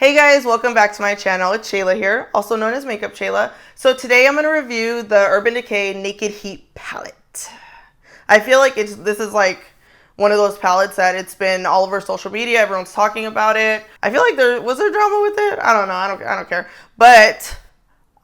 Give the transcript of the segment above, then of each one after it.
Hey guys, welcome back to my channel. It's Shayla here, also known as MakeupShayla. So today I'm going to review the Urban Decay Naked Heat palette. I feel like this is like one of those palettes that it's been all over social media. Everyone's talking about it. I feel like there was drama with it. I don't know. I don't care. But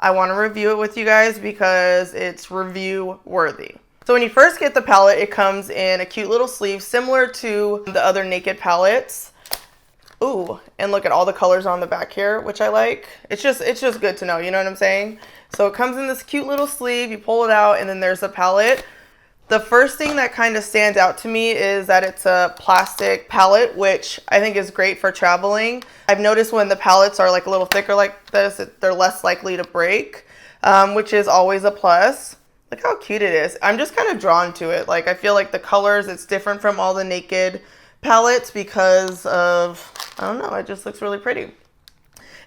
I want to review it with you guys because it's review worthy. So when you first get the palette, it comes in a cute little sleeve similar to the other Naked palettes. Ooh, and look at all the colors on the back here, which I like. It's just good to know, you know what I'm saying? So it comes in this cute little sleeve, you pull it out, and then there's the palette. The first thing that kind of stands out to me is that it's a plastic palette, which I think is great for traveling. I've noticed when the palettes are like a little thicker like this, they're less likely to break, which is always a plus. Look how cute it is. I'm just kind of drawn to it. Like, I feel like the colors, it's different from all the Naked palettes because of, I don't know, it just looks really pretty.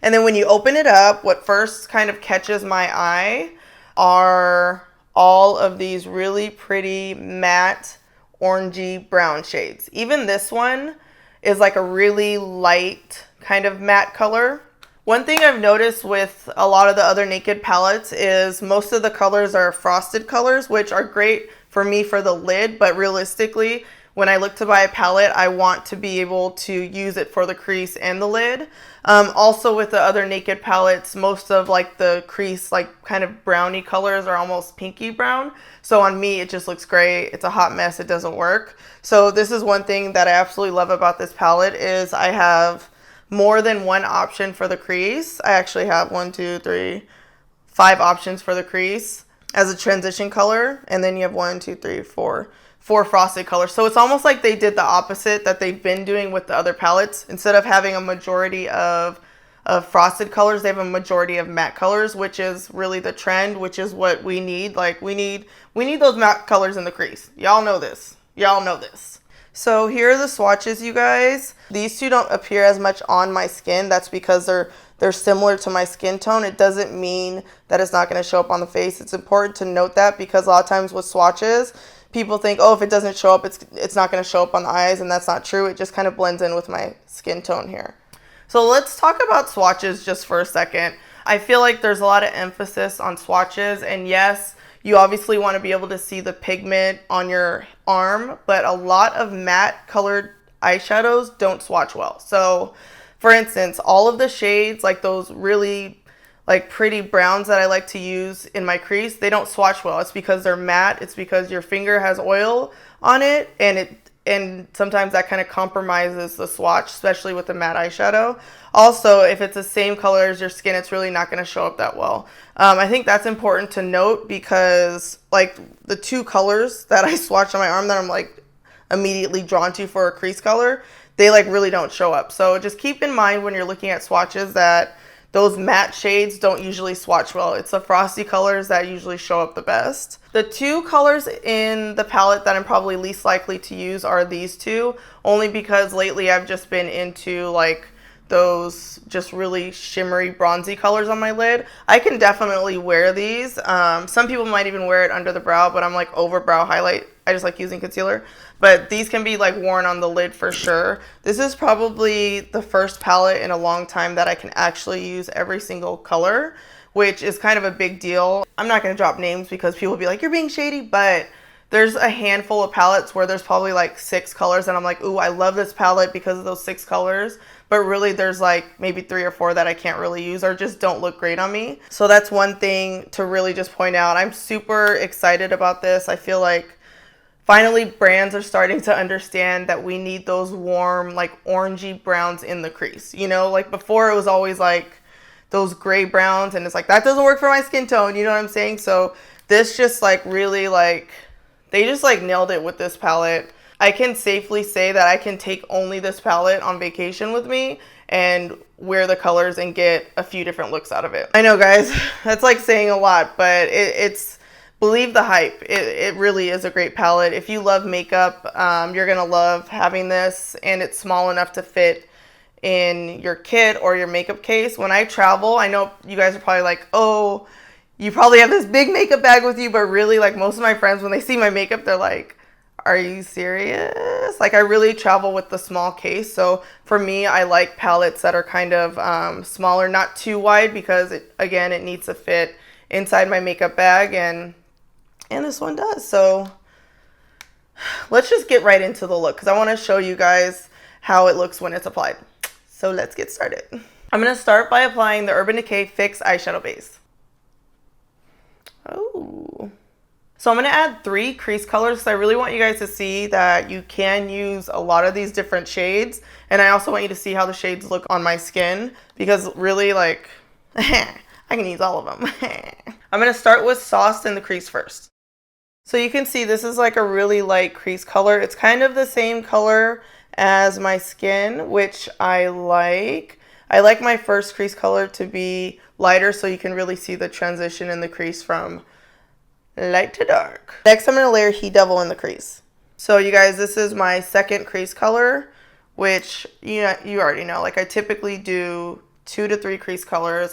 And then when you open it up, what first kind of catches my eye are all of these really pretty matte orangey brown shades. Even this one is like a really light kind of matte color. One thing I've noticed with a lot of the other Naked palettes is most of the colors are frosted colors, which are great for me for the lid, but realistically, when I look to buy a palette, I want to be able to use it for the crease and the lid. Also with the other Naked palettes, most of like the crease, like kind of browny colors are almost pinky brown. So on me, it just looks great. It's a hot mess. It doesn't work. So this is one thing that I absolutely love about this palette is I have more than one option for the crease. I actually have 5 options for the crease as a transition color. And then you have 4 frosted colors. So it's almost like they did the opposite that they've been doing with the other palettes. Instead of having a majority of frosted colors, they have a majority of matte colors, which is really the trend, which is what we need. Like we need those matte colors in the crease. Y'all know this. Y'all know this. So here are the swatches, you guys. These two don't appear as much on my skin. That's because they're similar to my skin tone. It doesn't mean that it's not going to show up on the face. It's important to note that because a lot of times with swatches, people think, oh, if it doesn't show up, it's not going to show up on the eyes, and that's not true. It just kind of blends in with my skin tone here. So let's talk about swatches just for a second. I feel like there's a lot of emphasis on swatches, and yes, you obviously want to be able to see the pigment on your arm, but a lot of matte colored eyeshadows don't swatch well. So for instance, all of the shades, like those really like pretty browns that I like to use in my crease, they don't swatch well. It's because they're matte. It's because your finger has oil on it, and sometimes that kind of compromises the swatch, especially with the matte eyeshadow. Also, if it's the same color as your skin, it's really not going to show up that well. I think that's important to note because like the 2 colors that I swatched on my arm that I'm like immediately drawn to for a crease color, they like really don't show up. So just keep in mind when you're looking at swatches that those matte shades don't usually swatch well. It's the frosty colors that usually show up the best. The 2 colors in the palette that I'm probably least likely to use are these 2, only because lately I've just been into like those just really shimmery bronzy colors on my lid. I can definitely wear these. Some people might even wear it under the brow, but I'm like over brow highlight. I just like using concealer. But these can be like worn on the lid for sure. This is probably the first palette in a long time that I can actually use every single color, which is kind of a big deal. I'm not going to drop names because people will be like, you're being shady, but there's a handful of palettes where there's probably like 6 colors and I'm like, ooh, I love this palette because of those 6 colors. But really there's like maybe 3 or 4 that I can't really use or just don't look great on me. So that's one thing to really just point out. I'm super excited about this. I feel like finally brands are starting to understand that we need those warm, like orangey browns in the crease. You know, like before it was always like those gray browns and it's like, that doesn't work for my skin tone. You know what I'm saying? So this just like really like, they just like nailed it with this palette. I can safely say that I can take only this palette on vacation with me and wear the colors and get a few different looks out of it. I know, guys, that's like saying a lot, but it's believe the hype. It really is a great palette. If you love makeup, you're gonna love having this, and it's small enough to fit in your kit or your makeup case. When I travel, I know you guys are probably like, oh, you probably have this big makeup bag with you, but really like most of my friends, when they see my makeup, they're like, Are you serious? Like, I really travel with the small case. So for me, I like palettes that are kind of smaller, not too wide, because again, it needs to fit inside my makeup bag, and this one does. So let's just get right into the look, because I want to show you guys how it looks when it's applied. So let's get started. I'm going to start by applying the Urban Decay Fix eyeshadow base. Oh. So I'm going to add 3 crease colors, because I really want you guys to see that you can use a lot of these different shades. And I also want you to see how the shades look on my skin, because really, like, I can use all of them. I'm going to start with Sauced in the crease first. So you can see this is like a really light crease color. It's kind of the same color as my skin, which I like. I like my first crease color to be lighter, so you can really see the transition in the crease from light to dark. Next, I'm going to layer He Devil in the crease. So you guys, this is my second crease color, which you already know. Like, I typically do 2 to 3 crease colors.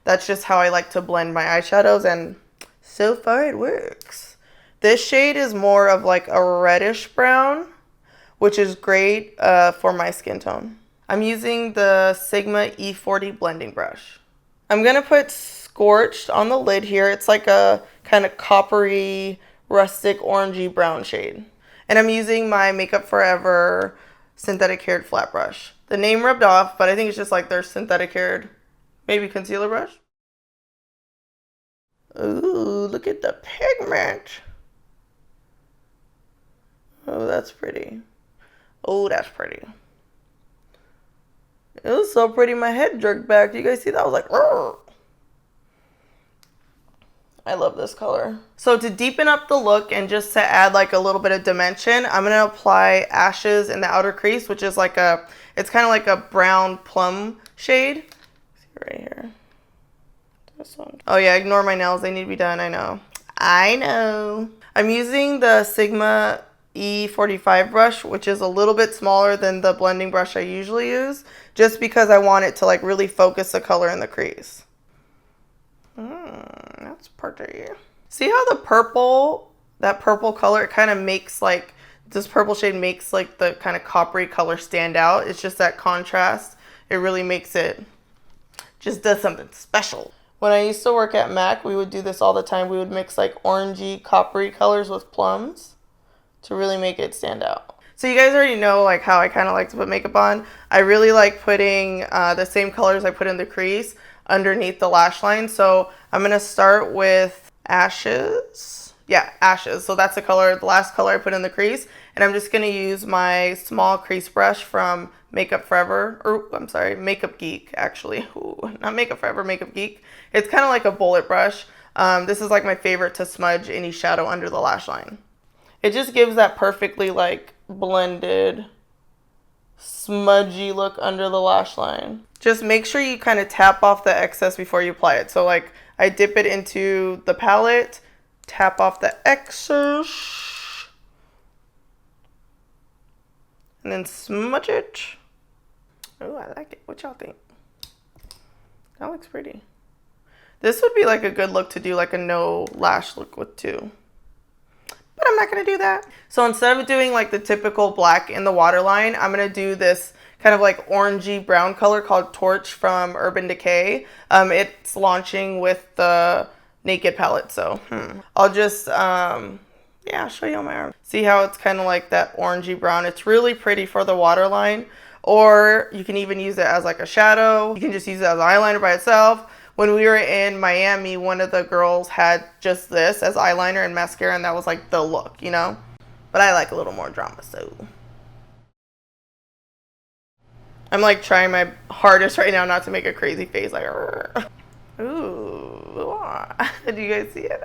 That's just how I like to blend my eyeshadows, and so far it works. This shade is more of like a reddish brown, which is great for my skin tone. I'm using the Sigma E40 blending brush. I'm going to put Scorched on the lid here. It's like a kind of coppery, rustic, orangey brown shade. And I'm using my Makeup Forever synthetic haired flat brush. The name rubbed off, but I think it's just like their synthetic haired, maybe concealer brush. Ooh, look at the pigment. Oh, that's pretty. Oh, that's pretty. It was so pretty, my head jerked back. Do you guys see that? I was like, "Rrr." I love this color. So to deepen up the look and just to add like a little bit of dimension, I'm going to apply Ashes in the outer crease, which is like it's kind of like a brown plum shade. See right here. This one. Oh yeah, ignore my nails. They need to be done. I know. I'm using the Sigma E45 brush, which is a little bit smaller than the blending brush I usually use, just because I want it to like really focus the color in the crease. That's pretty. See how that purple color, it kind of makes like, this purple shade makes like the kind of coppery color stand out. It's just that contrast. It really makes it, just does something special. When I used to work at MAC, we would do this all the time. We would mix like orangey, coppery colors with plums to really make it stand out. So you guys already know like how I kind of like to put makeup on. I really like putting the same colors I put in the crease underneath the lash line. So I'm going to start with Ashes. Yeah, Ashes. So that's the color, the last color I put in the crease. And I'm just going to use my small crease brush from Makeup Forever, or I'm sorry, Makeup Geek, actually. Ooh, not Makeup Forever, Makeup Geek. It's kind of like a bullet brush. This is like my favorite to smudge any shadow under the lash line. It just gives that perfectly like blended, smudgy look under the lash line. Just make sure you kind of tap off the excess before you apply it. So like I dip it into the palette, tap off the excess, and then smudge it. Oh, I like it. What y'all think? That looks pretty. This would be like a good look to do like a no lash look with too. But I'm not going to do that. So instead of doing like the typical black in the waterline, I'm going to do this kind of like orangey brown color called Torch from Urban Decay. It's launching with the Naked palette. So I'll just, yeah, I'll show you on my arm. See how it's kind of like that orangey brown. It's really pretty for the waterline. Or you can even use it as like a shadow. You can just use it as an eyeliner by itself. When we were in Miami, one of the girls had just this as eyeliner and mascara, and that was like the look, you know? But I like a little more drama, so. I'm like trying my hardest right now not to make a crazy face, like, ooh, do you guys see it?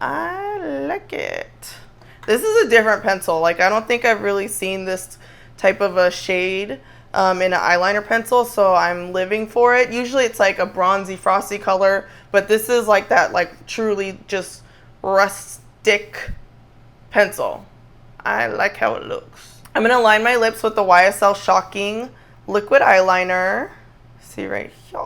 I like it. This is a different pencil. Like, I don't think I've really seen this type of a shade in an eyeliner pencil, so I'm living for it. Usually it's like a bronzy frosty color, but this is like that, like truly just rustic pencil. I like how it looks. I'm gonna line my lips with the YSL Shocking liquid eyeliner. See right here.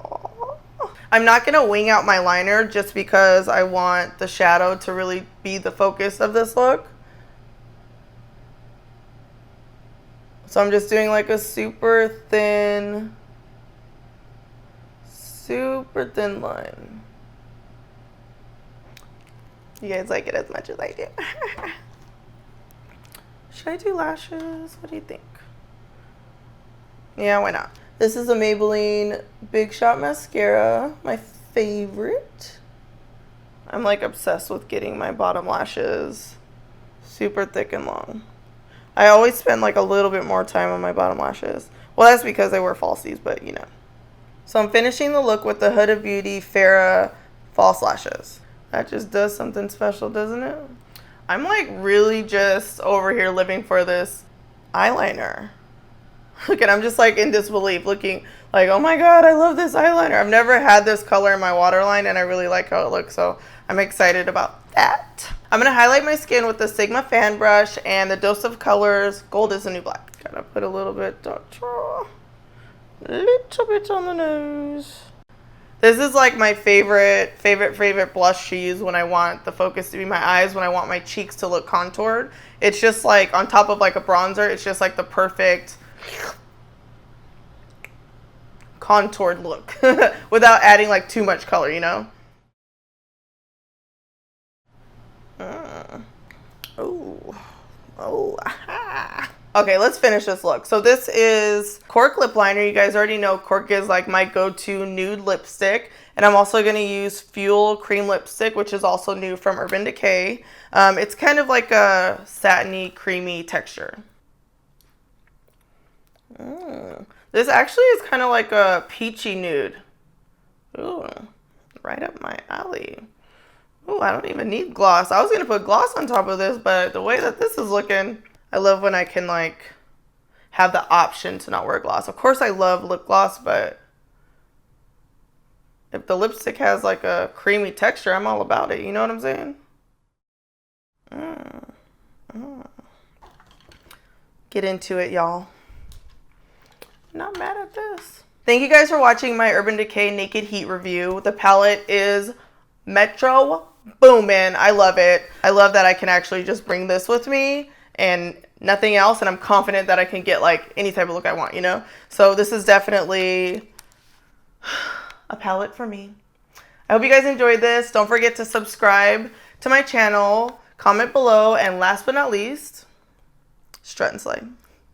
I'm not gonna wing out my liner just because I want the shadow to really be the focus of this look. So I'm just doing like a super thin line. You guys like it as much as I do. Should I do lashes? What do you think? Yeah, why not? This is a Maybelline Big Shot Mascara, my favorite. I'm like obsessed with getting my bottom lashes super thick and long. I always spend like a little bit more time on my bottom lashes. Well, that's because I wear falsies, but you know. So I'm finishing the look with the Huda Beauty Farah false lashes. That just does something special, doesn't it? I'm like really just over here living for this eyeliner. Look, and I'm just like in disbelief looking like, oh my god, I love this eyeliner. I've never had this color in my waterline and I really like how it looks, so I'm excited about that. I'm going to highlight my skin with the Sigma fan brush and the Dose of Colors Gold is the New Black. Gotta put a little bit on the nose. This is like my favorite blush to use when I want the focus to be my eyes, when I want my cheeks to look contoured. It's just like on top of like a bronzer, it's just like the perfect contoured look without adding like too much color, you know? Okay, let's finish this look. So this is Cork Lip Liner. You guys already know Cork is like my go-to nude lipstick. And I'm also going to use Fuel Cream Lipstick, which is also new from Urban Decay. It's kind of like a satiny, creamy texture. This actually is kind of like a peachy nude. Ooh, right up my alley. Ooh, I don't even need gloss. I was going to put gloss on top of this, but the way that this is looking, I love when I can like have the option to not wear gloss. Of course I love lip gloss, but if the lipstick has like a creamy texture, I'm all about it. You know what I'm saying? Get into it, y'all. Not mad at this. Thank you guys for watching my Urban Decay Naked Heat review. The palette is Metro Boomin'. I love it. I love that I can actually just bring this with me and nothing else, and I'm confident that I can get like any type of look I want, you know? So this is definitely a palette for me. I hope you guys enjoyed this. Don't forget to subscribe to my channel, comment below, and last but not least, strut and slay.